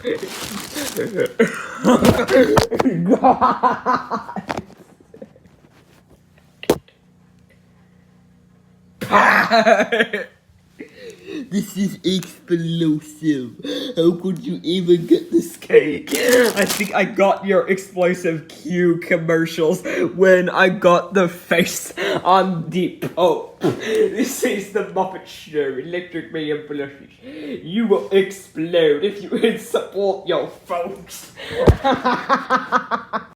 God. This is explosive. How could you even get this cake? I think I got your explosive Q commercials when I got the face on the Pope. This is the Muppet Show, Electric Mayhem Plush. You will explode if you support your folks.